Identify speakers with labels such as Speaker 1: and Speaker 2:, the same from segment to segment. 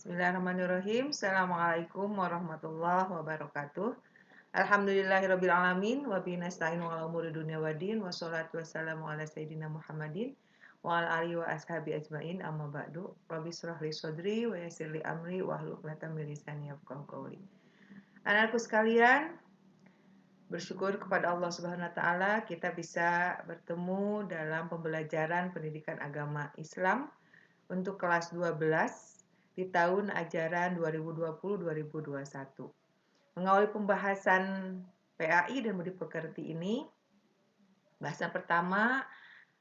Speaker 1: Bismillahirrahmanirrahim. Assalamualaikum warahmatullahi wabarakatuh. Alhamdulillahirabbil alamin wa bihi nasta'inu ala umuri dunya waddin wassalatu wassalamu ala sayyidina Muhammadin wa ala alihi wa ashabi ajmain amma ba'du. Rabbi shrah li sadri wa yassir li amri wahlul 'uqdatam min lisani yafqahu qawli. Anakku sekalian, bersyukur kepada Allah Subhanahu wa taala kita bisa bertemu dalam pembelajaran pendidikan agama Islam untuk kelas 12 di tahun ajaran 2020-2021. Mengawali pembahasan PAI dan Budi Pekerti ini, bahasan pertama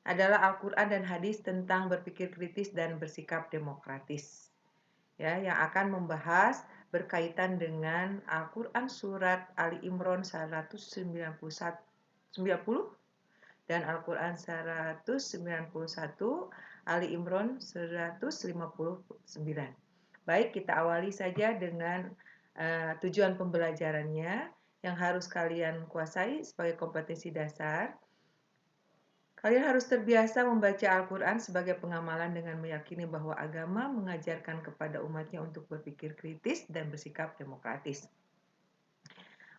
Speaker 1: adalah Al-Quran dan Hadis tentang berpikir kritis dan bersikap demokratis. Ya, yang akan membahas berkaitan dengan Al-Quran surat Ali Imran 190 dan Al-Quran 191, Ali Imran 159. Baik, kita awali saja dengan tujuan pembelajarannya yang harus kalian kuasai sebagai kompetensi dasar. Kalian harus terbiasa membaca Al-Quran sebagai pengamalan dengan meyakini bahwa agama mengajarkan kepada umatnya untuk berpikir kritis dan bersikap demokratis.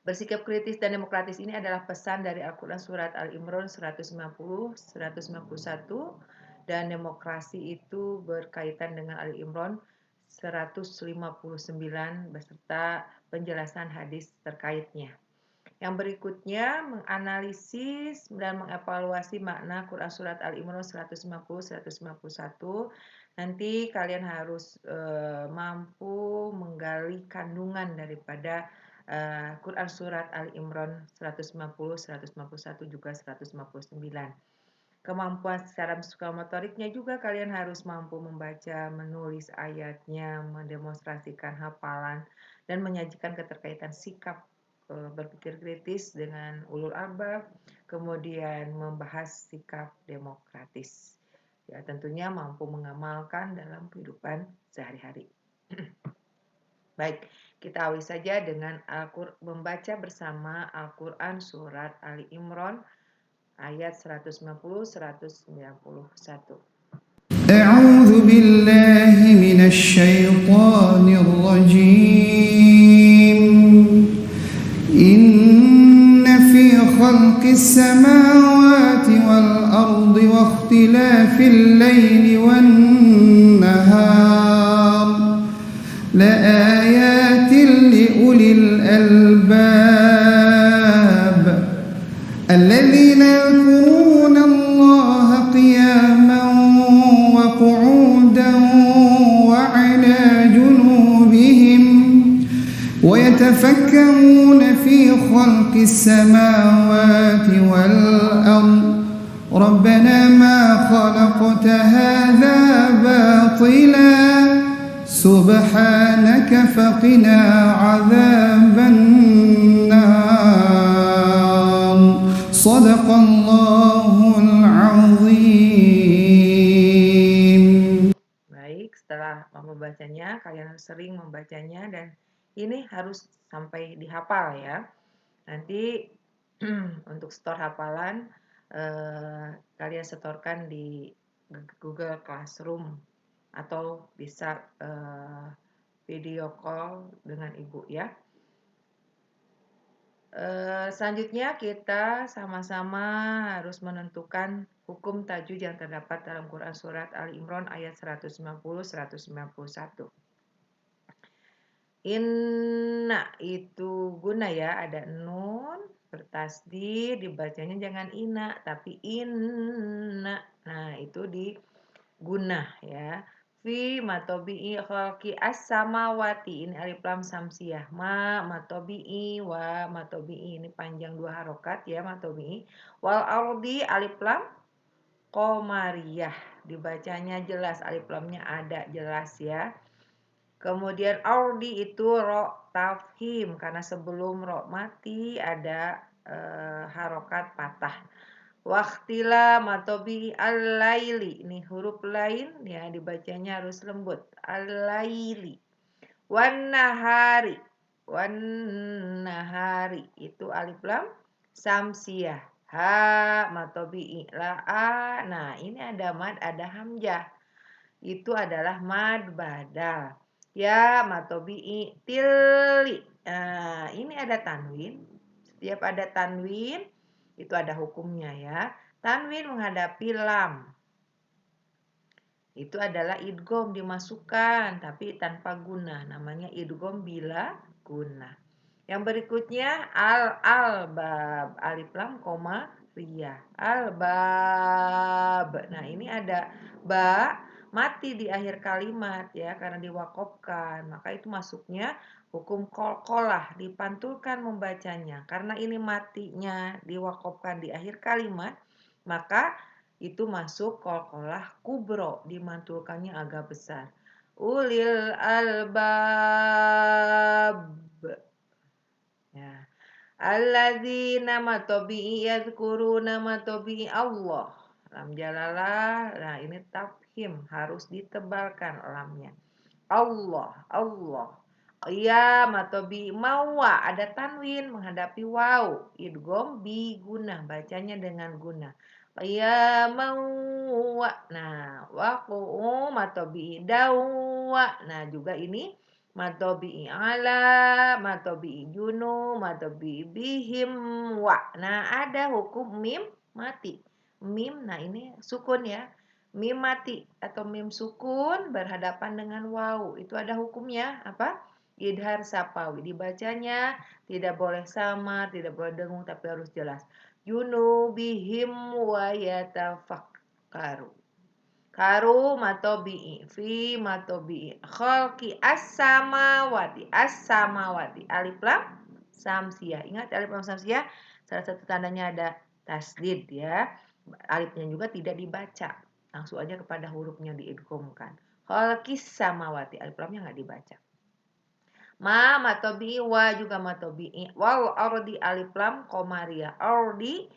Speaker 1: Bersikap kritis dan demokratis ini adalah pesan dari Al-Quran surat Al-Imran 190, 191, dan demokrasi itu berkaitan dengan Ali-Imran 159 beserta penjelasan hadis terkaitnya. Yang berikutnya menganalisis dan mengevaluasi makna Quran surat Al-Imran 190, 191. Nanti kalian harus mampu menggali kandungan daripada Quran surat Al-Imran 190, 191 juga 159. Kemampuan secara psikomotoriknya juga kalian harus mampu membaca, menulis ayatnya, mendemonstrasikan hafalan, dan menyajikan keterkaitan sikap berpikir kritis dengan ulul albab, kemudian membahas sikap demokratis. Ya, tentunya mampu mengamalkan dalam kehidupan sehari-hari. Baik, kita awali saja dengan membaca bersama Al-Quran surat Ali Imran ayat 190, 191.
Speaker 2: أعوذ بالله من الشيطان الرجيم إن في خلق السماوات والأرض واختلاف الليل والنهار لآيات لأولي الألباب الذين يذكرون الله قياما وقعودا وعلى جنوبهم ويتفكرون في خلق السماوات والأرض ربنا ما خلقت هذا باطلا سبحانك فقنا عذاب النار صدق الله العظيم.
Speaker 1: Baik, setelah membacanya, kalian harus sering membacanya dan ini harus sampai dihafal ya. Nanti untuk store hafalan kalian setorkan di Google Classroom atau bisa video call dengan ibu ya. Selanjutnya kita sama-sama harus menentukan hukum tajwid yang terdapat dalam Quran surat Ali Imran ayat 190, 191. Inna itu guna ya, ada nun bertasdid, dibacanya jangan ina tapi inna. Nah, itu di guna ya. Fi matobi'i khalqi as-samawati, ini alif lam samsiyah. Matobi'i wa matobi'i, ini panjang dua harokat ya, matobi'i. Wal ardi alif lam qamariyah, dibacanya jelas, alif lamnya ada jelas ya. Kemudian ardi itu ro tafhim, karena sebelum ro mati ada harokat patah. Waktila matobi al-laili, ini huruf lain ya, dibacanya harus lembut, al-laili. Wan nahari itu alif lam samsiyah. Ha matobi la a. Nah, ini ada mad, ada hamzah. Itu adalah mad badal. Ya matobi'i tili. Nah, ini ada tanwin. Setiap ada tanwin itu ada hukumnya ya. Tanwin menghadapi lam. Itu adalah idgham dimasukkan tapi tanpa guna. Namanya idgham bila guna. Yang berikutnya al-bab, alif lam koma ria. Al-bab. Nah, ini ada ba mati di akhir kalimat ya karena diwakofkan. Maka itu masuknya hukum qalqalah, dipantulkan membacanya. Karena ini matinya diwakofkan di akhir kalimat, maka itu masuk qalqalah kubro, dimantulkannya agak besar. Ulil albab. Ya. Alladzina matobi'i yadhkuruna matobi'i Allah. Lam jalalah. Nah, ini tafhim harus ditebalkan lamnya. Allah. Ya matobi mawa ada tanwin menghadapi waw. Idgham bi guna, bacanya dengan guna. Ya mawa. Nah, waqu matobi dawa. Nah, juga ini matobi ala, matobi junu, matobi bihim wa. Nah, ada hukum mim mati. Mim, nah ini sukun ya. Mim mati atau mim sukun berhadapan dengan waw. Itu ada hukumnya apa? Idhar sapawi. Dibacanya tidak boleh sama, tidak boleh dengung, tapi harus jelas. Junubihim wa yatafakkaru. Karu matobi'i fi matobi'i khalqi as-samawati alif lam samsiyah. Ingat alif lam samsiyah salah satu tandanya ada tasdid ya. Alifnya juga tidak dibaca. Langsung aja kepada hurufnya diidghamkan. Khalqis samawati, alif lamnya nggak dibaca. Matobi'i wa juga matobi'i. Wal ardi alif lam komaria. Ardi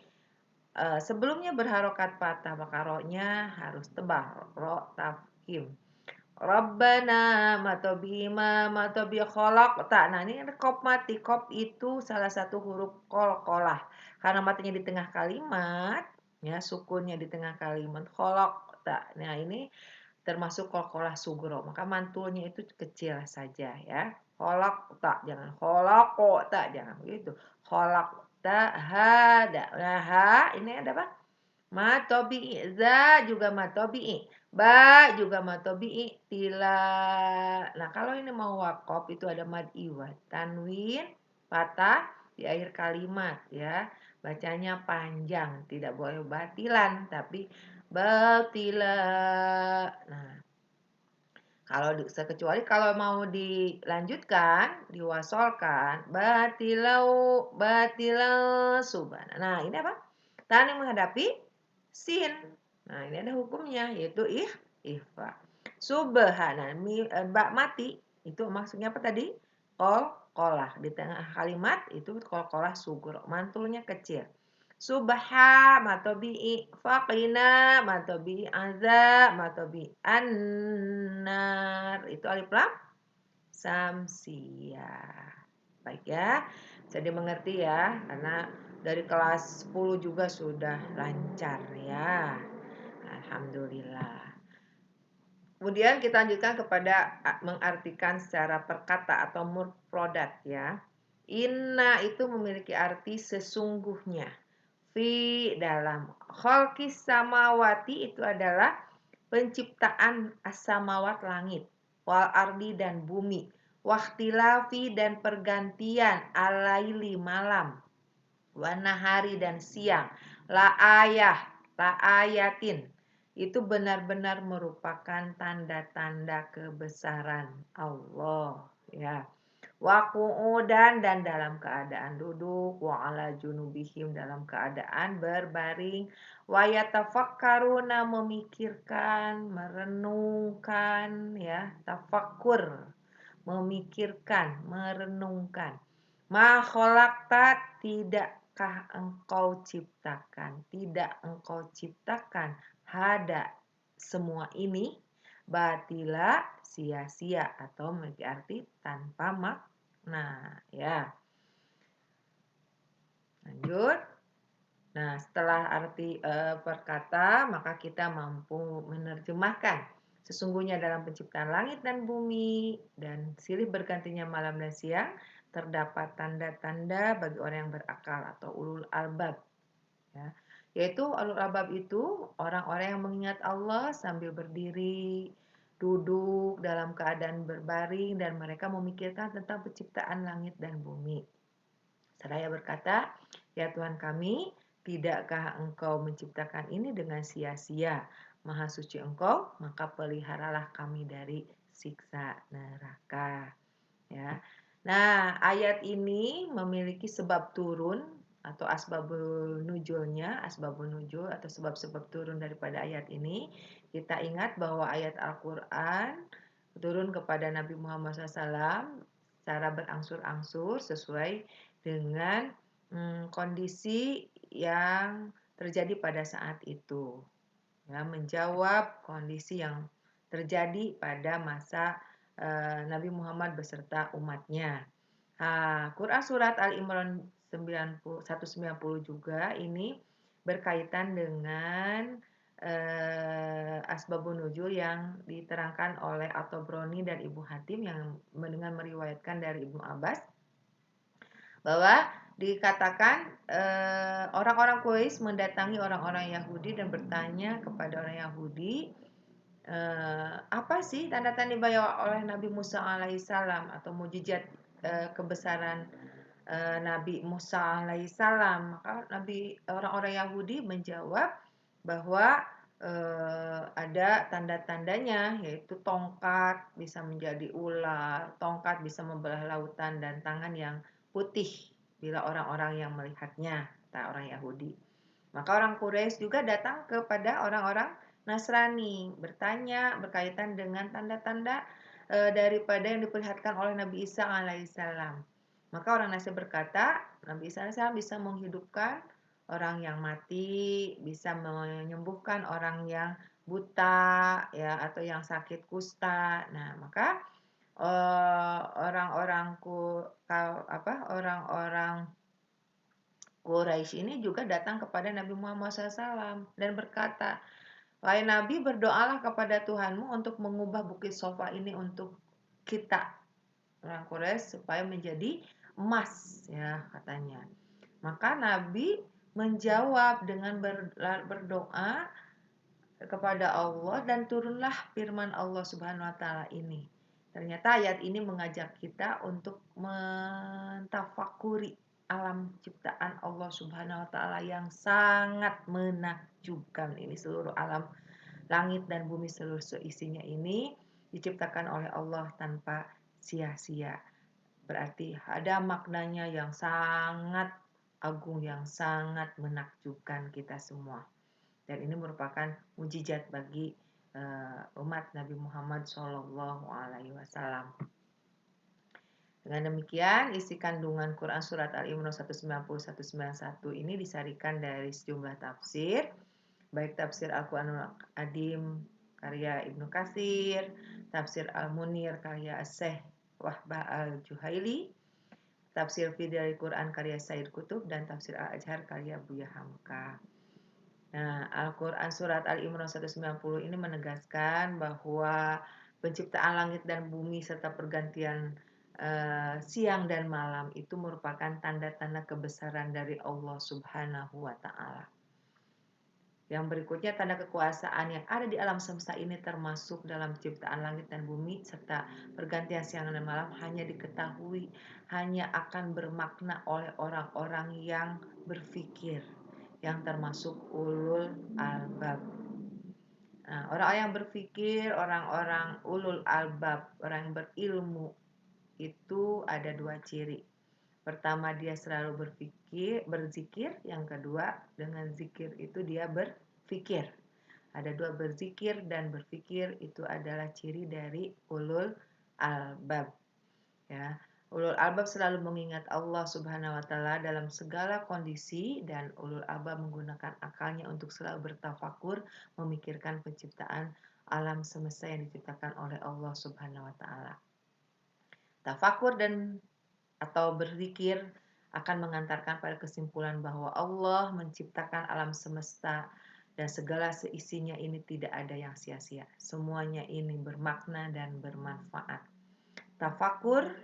Speaker 1: sebelumnya berharokat patah, maka ro-nya harus tebal. Ro tafkhim. Rabbana matobi'i matobi'i kholak. Nah, ini kop mati. Kop itu salah satu huruf qalqalah. Karena matinya di tengah kalimat, ya sukunnya di tengah kalimat kholak. Nah, ini termasuk qalqalah sugro, maka mantulnya itu kecil saja ya. Kholak tak, jangan kholak tak, jangan begitu. Kholak tak hada. Nah, ha ini ada apa? Matobi'i, za juga matobi'i, ba juga matobi'i, tila. Nah, kalau ini mau wakaf itu ada mad iwad, tanwin patah di akhir kalimat ya. Bacanya panjang, tidak boleh batilan tapi batila. Nah, kecuali kalau mau dilanjutkan, diwasolkan, batilau subhana. Nah, ini apa? Tanwin menghadapi sin. Nah, ini ada hukumnya yaitu ihfa. Subhana, ba mati itu maksudnya apa tadi? Qalqalah. Di tengah kalimat itu qalqalah sugro, mantulnya kecil. Subha matobi'i faqina matobi'i azza matobi'i annar. Itu alif lam samsiyah. Baik ya, bisa dimengerti ya, karena dari kelas 10 juga sudah lancar ya. Alhamdulillah. Kemudian kita lanjutkan kepada mengartikan secara perkata atau mufradat ya. Inna itu memiliki arti sesungguhnya. Fi dalam khalqis samawati itu adalah penciptaan as-samawat langit, wal ardi dan bumi, waktilafi dan pergantian alaili malam, wanahari dan siang, la ayatin itu benar-benar merupakan tanda-tanda kebesaran Allah ya. Waqu'udan dan dalam keadaan duduk, wa ala junubihim dalam keadaan berbaring, wa yatafakkaruna memikirkan, merenungkan ya, tafakkur, memikirkan, merenungkan. Ma khalaqta tidakkah engkau ciptakan, tidak engkau ciptakan hada semua ini batila sia-sia atau memiliki arti tanpa makna ya. Lanjut. Nah, setelah arti perkata maka kita mampu menerjemahkan Sesungguhnya dalam penciptaan langit dan bumi dan silih bergantinya malam dan siang terdapat tanda-tanda bagi orang yang berakal atau ulul albab. Ya. Yaitu ulul albab itu orang-orang yang mengingat Allah sambil berdiri, duduk dalam keadaan berbaring dan mereka memikirkan tentang penciptaan langit dan bumi. Seraya berkata, "Ya Tuhan kami, tidakkah Engkau menciptakan ini dengan sia-sia? Maha suci Engkau, maka peliharalah kami dari siksa neraka." Ya. Nah, ayat ini memiliki sebab turun atau asbabun nuzul atau sebab-sebab turun daripada ayat ini. Kita ingat bahwa ayat Al-Qur'an turun kepada Nabi Muhammad SAW secara berangsur-angsur sesuai dengan kondisi yang terjadi pada saat itu. Ya, menjawab kondisi yang terjadi pada masa Nabi Muhammad beserta umatnya. Quran Surat Al-Imran 190 juga ini berkaitan dengan asbabun nuzul yang diterangkan oleh At-Tabrani dan Ibnu Hatim yang dengan meriwayatkan dari Ibnu Abbas bahwa dikatakan orang-orang Quraisy mendatangi orang-orang Yahudi dan bertanya kepada orang Yahudi, apa sih tanda-tanda dibawa oleh Nabi Musa alaihissalam atau mujizat kebesaran Nabi Musa alaihissalam? Maka orang-orang Yahudi menjawab bahwa ada tanda-tandanya, yaitu tongkat bisa menjadi ular, tongkat bisa membelah lautan, dan tangan yang putih bila orang-orang yang melihatnya, kata orang Yahudi. Maka orang Quraisy juga datang kepada orang-orang Nasrani bertanya berkaitan dengan tanda-tanda daripada yang diperlihatkan oleh Nabi Isa alaihissalam. Maka orang Nasrani berkata, Nabi Isa alaihissalam bisa menghidupkan orang yang mati, bisa menyembuhkan orang yang buta, ya, atau yang sakit kusta. Nah, maka orang-orang Quraisy ini juga datang kepada Nabi Muhammad SAW dan berkata, "Wahai Nabi, berdoalah kepada Tuhanmu untuk mengubah bukit Sofa ini untuk kita." Orang Quraisy supaya menjadi emas, ya, katanya. Maka Nabi menjawab dengan berdoa kepada Allah dan turunlah firman Allah Subhanahu wa taala ini. Ternyata ayat ini mengajak kita untuk mentafakuri alam ciptaan Allah Subhanahu wa taala yang sangat menakjubkan ini. Seluruh alam langit dan bumi seluruh seisinya ini diciptakan oleh Allah tanpa sia-sia. Berarti ada maknanya yang sangat agung, yang sangat menakjubkan kita semua. Dan ini merupakan mujizat bagi umat Nabi Muhammad SAW. Dengan demikian, isi kandungan Quran Surat Al-Imran 190-191 ini disarikan dari sejumlah tafsir, baik tafsir Al-Quranul Adim karya Ibnu Katsir, tafsir Al-Munir karya Syekh Wahbah Al-Juhaili, tafsir Fidayul Quran karya Said Qutb, dan tafsir Al-Azhar karya Buya Hamka. Nah, Al-Quran Surat Al-Imran 190 ini menegaskan bahwa penciptaan langit dan bumi serta pergantian siang dan malam itu merupakan tanda-tanda kebesaran dari Allah Subhanahu wa Ta'ala. Yang berikutnya, tanda kekuasaan yang ada di alam semesta ini termasuk dalam ciptaan langit dan bumi serta pergantian siang dan malam hanya diketahui, hanya akan bermakna oleh orang-orang yang berfikir, yang termasuk ulul albab. Nah, orang yang berfikir, orang-orang ulul albab, orang yang berilmu itu ada dua ciri. Pertama, dia selalu berzikir. Yang kedua, dengan zikir itu dia berfikir. Ada dua, berzikir dan berfikir, itu adalah ciri dari ulul albab. Ya. Ulul albab selalu mengingat Allah Subhanahu wa taala dalam segala kondisi, dan ulul albab menggunakan akalnya untuk selalu bertafakur, memikirkan penciptaan alam semesta yang diciptakan oleh Allah Subhanahu wa taala. Tafakur atau berzikir akan mengantarkan pada kesimpulan bahwa Allah menciptakan alam semesta Dan segala seisinya ini tidak ada yang sia-sia. Semuanya ini bermakna dan bermanfaat. Tafakur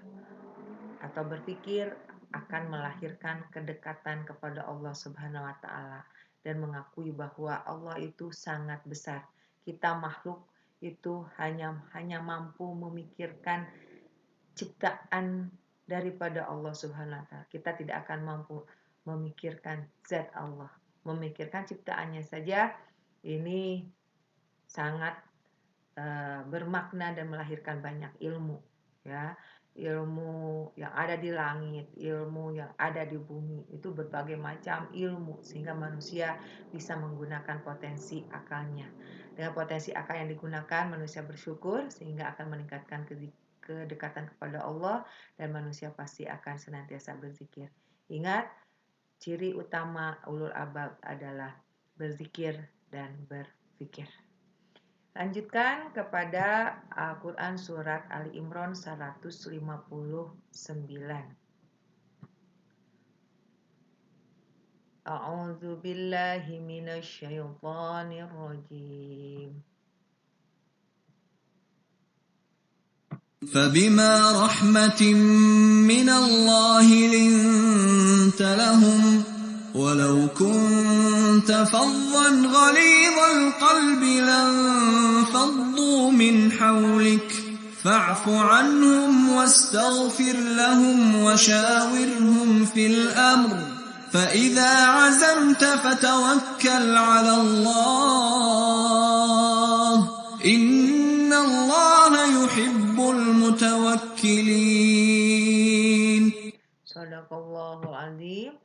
Speaker 1: atau berpikir akan melahirkan kedekatan kepada Allah Subhanahu wa taala dan mengakui bahwa Allah itu sangat besar. Kita makhluk itu hanya mampu memikirkan ciptaan daripada Allah Subhanahu wa taala. Kita tidak akan mampu memikirkan zat Allah. Memikirkan ciptaannya saja ini sangat bermakna dan melahirkan banyak ilmu, ya. Ilmu yang ada di langit, ilmu yang ada di bumi, itu berbagai macam ilmu sehingga manusia bisa menggunakan potensi akalnya. Dengan potensi akal yang digunakan, manusia bersyukur sehingga akan meningkatkan kedekatan kepada Allah dan manusia pasti akan senantiasa berzikir. Ingat, ciri utama ulul albab adalah berzikir dan berpikir. Lanjutkan kepada Al-Quran Surat Ali Imran 159. A'udzu billahi minasyaitonir rajim.
Speaker 2: فبما رحمة من الله لنت لهم ولو كنت فظا غليظ القلب لانفضوا من حولك فاعف عنهم واستغفر لهم وشاورهم في الأمر فإذا عزمت فتوكل على الله إن الله يحب المتوكلين.
Speaker 1: Shadaqallahul azim.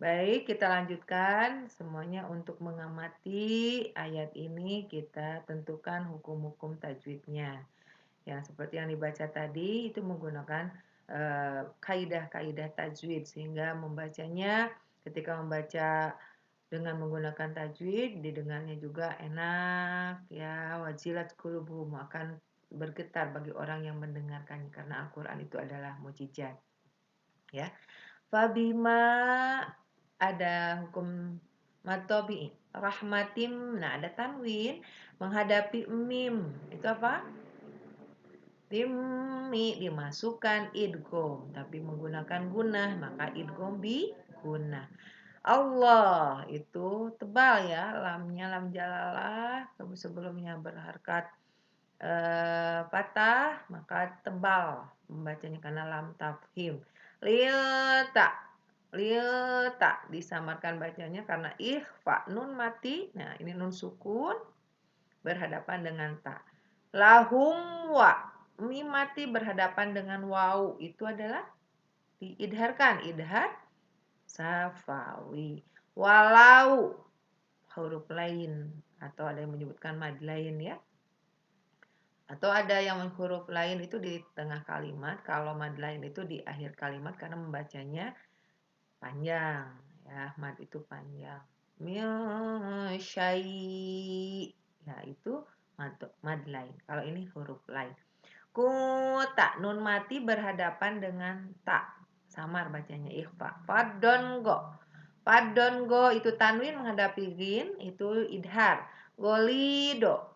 Speaker 1: Baik, kita lanjutkan semuanya untuk mengamati ayat ini. Kita tentukan hukum-hukum tajwidnya. Yang seperti yang dibaca tadi itu menggunakan kaidah-kaidah tajwid sehingga membacanya ketika membaca dengan menggunakan tajwid didengarnya juga enak, ya. Wajilat qulubuhum, akan bergetar bagi orang yang mendengarkannya karena Al-Qur'an itu adalah mukjizat, ya. Fabima, ada hukum matobi, rahmatim, nah ada tanwin menghadapi mim, itu apa? Timmi dimasukkan idgham tapi menggunakan gunnah, maka idgham bi gunnah. Allah itu tebal, ya, lamnya lam jalalah sebelumnya berharkat patah maka tebal membacanya karena lam tafhim. Lilta disamarkan bacanya karena ikhfa, nun mati, nah ini nun sukun berhadapan dengan ta. Lahum wa, mim mati berhadapan dengan waw, itu adalah diidharkan, idhar safawi. Walau huruf lain, atau ada yang menyebutkan mad lain, ya. Atau ada yang huruf lain itu di tengah kalimat, kalau mad lain itu di akhir kalimat karena membacanya panjang, ya, mad itu panjang. Min syai', ya, itu mad lain. Kalau ini huruf lain. Kuta, nun mati berhadapan dengan ta, samar bacanya ikhfa. Fadon go itu tanwin menghadapi gin, itu idhar. Golido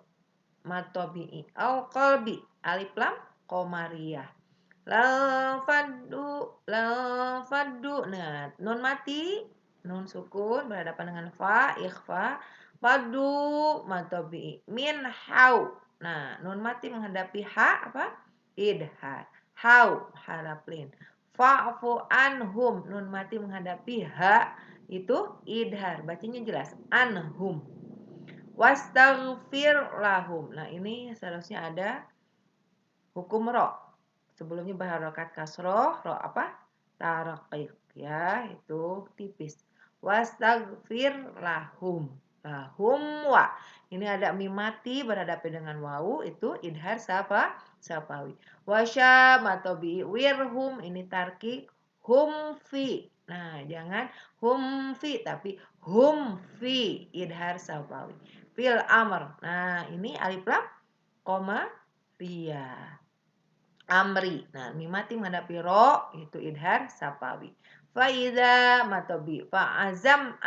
Speaker 1: matobi'i au qalbi, alif lam qamariyah. Lafaddu, nah, nun mati, nun sukun berhadapan dengan fa, ikhfa. Faddu matobi'i min hau, nah, nun mati menghadapi ha, apa? Idhar. Hau, harap lin. Fa'fu anhum, nun mati menghadapi ha, itu idhar. Bacanya jelas, anhum. Wastaghfir lahum, nah ini seharusnya ada hukum ro. Sebelumnya berharokat kasroh, ro apa? Taraqiq, ya, itu tipis. Wastaghfir lahum. Lahum wa. Ini ada mim mati berhadapan dengan wawu, itu idhar safawi. Wasya matobi wirhum, ini tarqiq hum fi. Nah, jangan hum fi tapi hum fi, idhar safawi. Fil amr. Nah, ini alif lam koma ria. Amri. Nah, mim mati menghadapi ro, itu idhar safawi. Faida matobi fa azam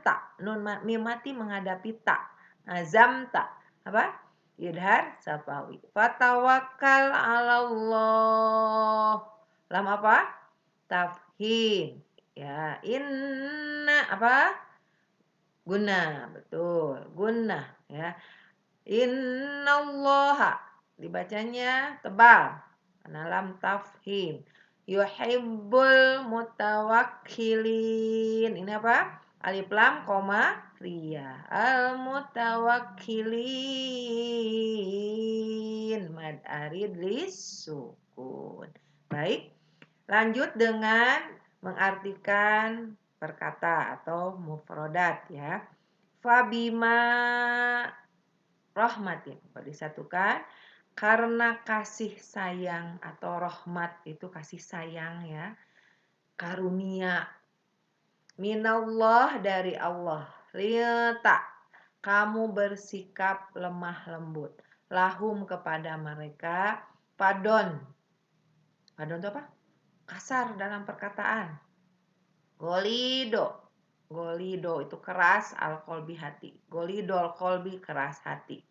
Speaker 1: tak nun mim mati menghadapi tak azam tak apa idhar safawi fatawakal Allah lam apa tafhim ya inna apa guna betul guna ya innallaha dibacanya tebal karena lam tafhim yuhibbul mutawakkilin ini apa alif lam koma ria al mutawakkilin mad arid lis sukun baik lanjut dengan mengartikan perkata atau mufrodat ya fabima rahmatin disatukan karena kasih sayang atau rahmat itu kasih sayang ya karunia minallah dari Allah lilta kamu bersikap lemah lembut lahum kepada mereka padon itu apa kasar dalam perkataan golido itu keras al kolbi hati golidol kolbi keras hati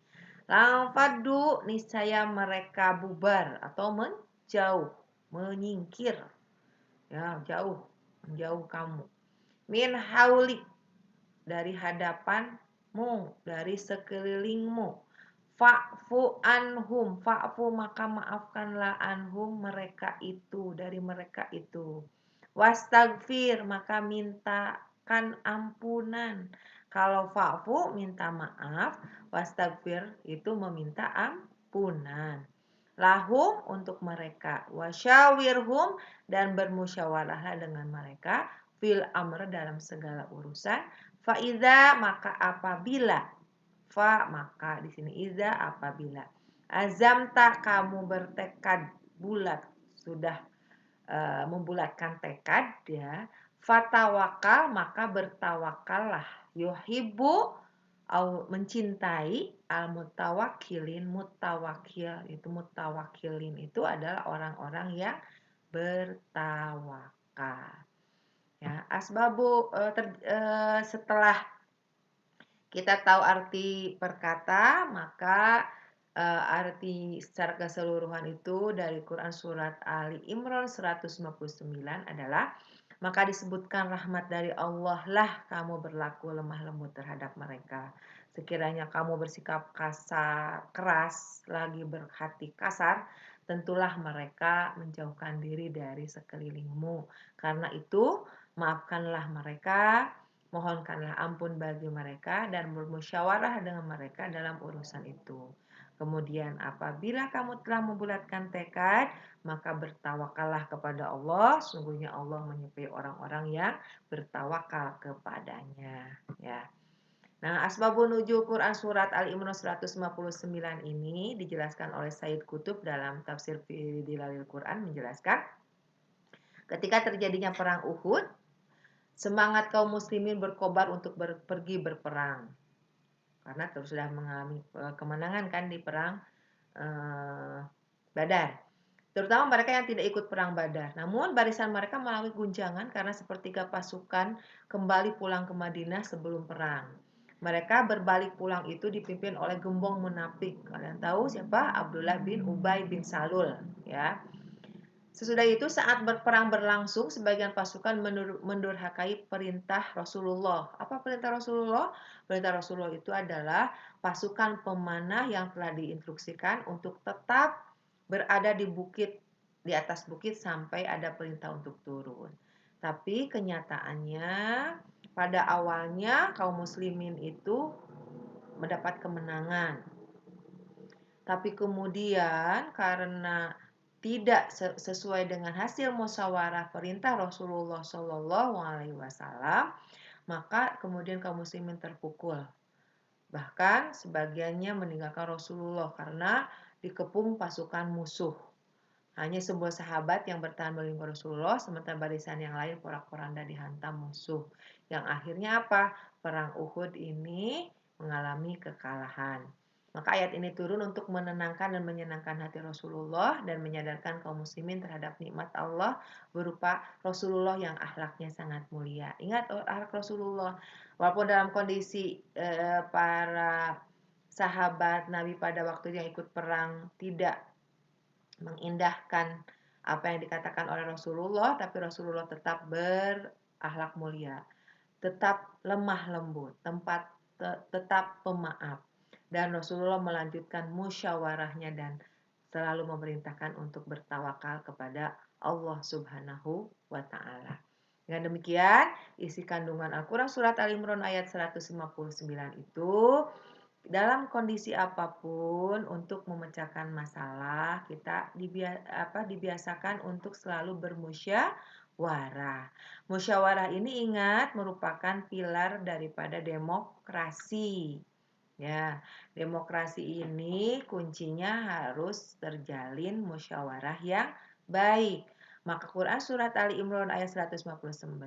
Speaker 1: Langfadu niscaya mereka bubar atau menjauh, menyingkir. Ya, menjauh kamu. Min haulik dari hadapanmu, dari sekelilingmu. Fa'fu anhum, fa'fu maka maafkanlah anhum mereka itu, dari mereka itu. Wastagfir maka mintakan ampunan. Kalau fa'fu minta maaf, wastagfir itu meminta ampunan. Lahum untuk mereka, wasyawirhum dan bermusyawarahlah dengan mereka fil amr dalam segala urusan. Faiza maka apabila maka di sini iza apabila azamta kamu bertekad bulat sudah membulatkan tekad ya fatawakal maka bertawakallah yuhibbu mencintai al mutawakilin mutawakilin itu adalah orang-orang yang bertawakal ya asbabu setelah kita tahu arti perkata maka arti secara keseluruhan itu dari Quran surat Ali Imran 159 adalah maka disebutkan rahmat dari Allah lah kamu berlaku lemah lembut terhadap mereka. Sekiranya kamu bersikap kasar, keras, lagi berhati kasar, tentulah mereka menjauhkan diri dari sekelilingmu. Karena itu, maafkanlah mereka, mohonkanlah ampun bagi mereka, dan bermusyawarah dengan mereka dalam urusan itu. Kemudian apabila kamu telah membulatkan tekad, maka bertawakallah kepada Allah. Sungguhnya Allah menyukai orang-orang yang bertawakal kepadanya. Ya. Nah, asbabun nuzul Quran surat Al-Imran 159 ini dijelaskan oleh Said Qutb dalam tafsir fi Dilalil Quran menjelaskan ketika terjadinya perang Uhud, semangat kaum muslimin berkobar untuk pergi berperang. Karena terus sudah mengalami kemenangan kan di perang Badar. Terutama mereka yang tidak ikut perang Badar. Namun barisan mereka mengalami guncangan karena sepertiga pasukan kembali pulang ke Madinah sebelum perang. Mereka berbalik pulang itu dipimpin oleh gembong munafik. Kalian tahu siapa? Abdullah bin Ubay bin Salul, ya. Sesudah itu saat berperang berlangsung, sebagian pasukan mendurhakai perintah Rasulullah. Apa perintah Rasulullah? Perintah Rasulullah itu adalah pasukan pemanah yang telah diinstruksikan untuk tetap berada di atas bukit sampai ada perintah untuk turun. Tapi kenyataannya pada awalnya kaum muslimin itu mendapat kemenangan. Tapi kemudian karena tidak sesuai dengan hasil musyawarah perintah Rasulullah Shallallahu Alaihi Wasallam, maka kemudian kaum muslimin terpukul. Bahkan sebagiannya meninggalkan Rasulullah karena dikepung pasukan musuh. Hanya sebuah sahabat yang bertahan melindungi Rasulullah, sementara barisan yang lain porak-poranda dihantam musuh. Yang akhirnya apa? Perang Uhud ini mengalami kekalahan. Maka ayat ini turun untuk menenangkan dan menyenangkan hati Rasulullah dan menyadarkan kaum muslimin terhadap nikmat Allah berupa Rasulullah yang akhlaknya sangat mulia. Ingat akhlak Rasulullah, walaupun dalam kondisi para sahabat Nabi pada waktu yang ikut perang tidak mengindahkan apa yang dikatakan oleh Rasulullah, tapi Rasulullah tetap berakhlak mulia, tetap lemah lembut, tetap pemaaf. Dan Rasulullah melanjutkan musyawarahnya dan selalu memerintahkan untuk bertawakal kepada Allah Subhanahu wa taala. Dengan demikian, isi kandungan Al-Qur'an surat Al-Imran ayat 159 itu dalam kondisi apapun untuk memecahkan masalah kita dibiasakan untuk selalu bermusyawarah. Musyawarah ini ingat merupakan pilar daripada demokrasi. Ya, demokrasi ini kuncinya harus terjalin musyawarah yang baik. Maka Quran surat Ali Imran ayat 159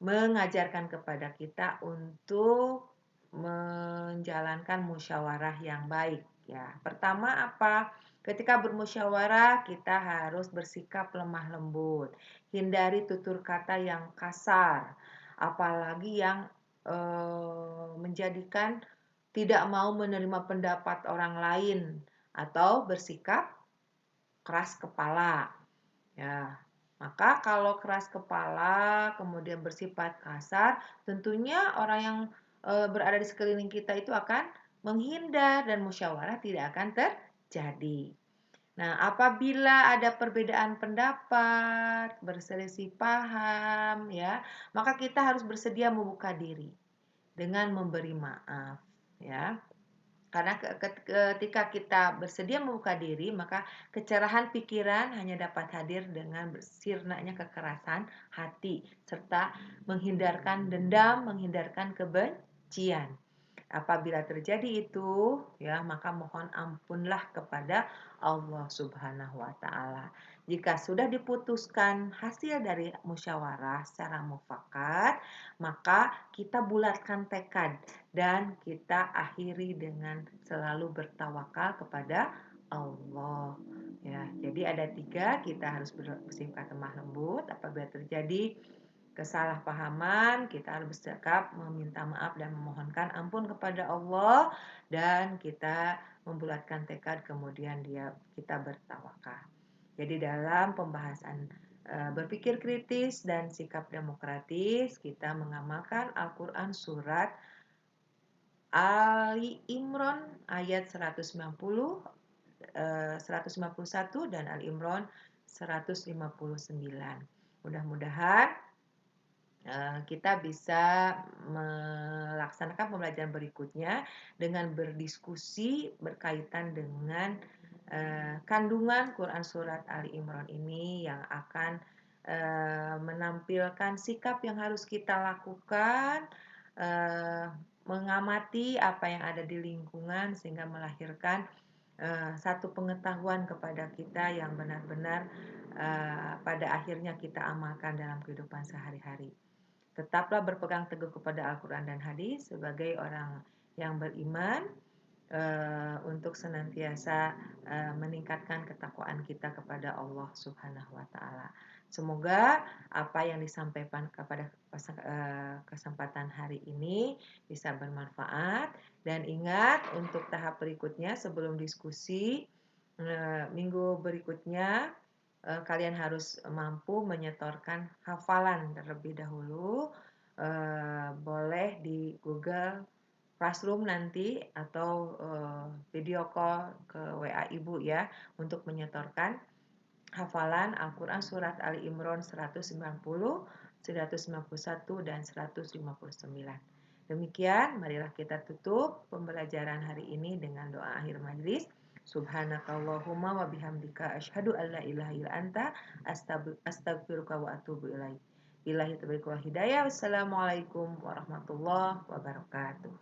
Speaker 1: mengajarkan kepada kita untuk menjalankan musyawarah yang baik. Ya, pertama apa? Ketika bermusyawarah kita harus bersikap lemah lembut, hindari tutur kata yang kasar, apalagi yang menjadikan tidak mau menerima pendapat orang lain atau bersikap keras kepala. Ya, maka kalau keras kepala kemudian bersifat kasar, tentunya orang yang berada di sekeliling kita itu akan menghindar dan musyawarah tidak akan terjadi. Nah, apabila ada perbedaan pendapat, berselisih paham, ya, maka kita harus bersedia membuka diri dengan memberi maaf, ya. Karena ketika kita bersedia membuka diri, maka kecerahan pikiran hanya dapat hadir dengan sirnanya kekerasan hati, serta menghindarkan dendam, menghindarkan kebencian. Apabila terjadi itu, ya, maka mohon ampunlah kepada Allah Subhanahu wa taala. Jika sudah diputuskan hasil dari musyawarah secara mufakat, maka kita bulatkan tekad dan kita akhiri dengan selalu bertawakal kepada Allah. Ya, jadi ada 3, kita harus bersifat lemah lembut. Apabila terjadi kesalahpahaman, kita harus bersikap meminta maaf dan memohonkan ampun kepada Allah, dan kita membulatkan tekad kemudian kita bertawakal. Jadi dalam pembahasan berpikir kritis dan sikap demokratis, kita mengamalkan Al-Qur'an surat Ali Imran ayat 190, 191 dan Ali Imran 159. Mudah-mudahan kita bisa melaksanakan pembelajaran berikutnya dengan berdiskusi berkaitan dengan kandungan Quran surat Ali Imran ini yang akan menampilkan sikap yang harus kita lakukan, mengamati apa yang ada di lingkungan sehingga melahirkan satu pengetahuan kepada kita yang benar-benar pada akhirnya kita amalkan dalam kehidupan sehari-hari. Tetaplah berpegang teguh kepada Al-Quran dan hadis sebagai orang yang beriman untuk senantiasa meningkatkan ketakwaan kita kepada Allah Subhanahu wa taala. Semoga apa yang disampaikan kepada kesempatan hari ini bisa bermanfaat, dan ingat untuk tahap berikutnya sebelum diskusi minggu berikutnya kalian harus mampu menyetorkan hafalan terlebih dahulu. Boleh di Google Classroom nanti atau video call ke WA Ibu ya untuk menyetorkan hafalan Al-Quran surat Ali Imran 190, 191 dan 159. Demikian, marilah kita tutup pembelajaran hari ini dengan doa akhir majlis. Subhanakallahumma wa bihamdika asyhadu an la ilaha illa anta astaghfiruka wa atubu ilaik. Billahi taufiq wal hidayah. Wassalamualaikum warahmatullahi wabarakatuh.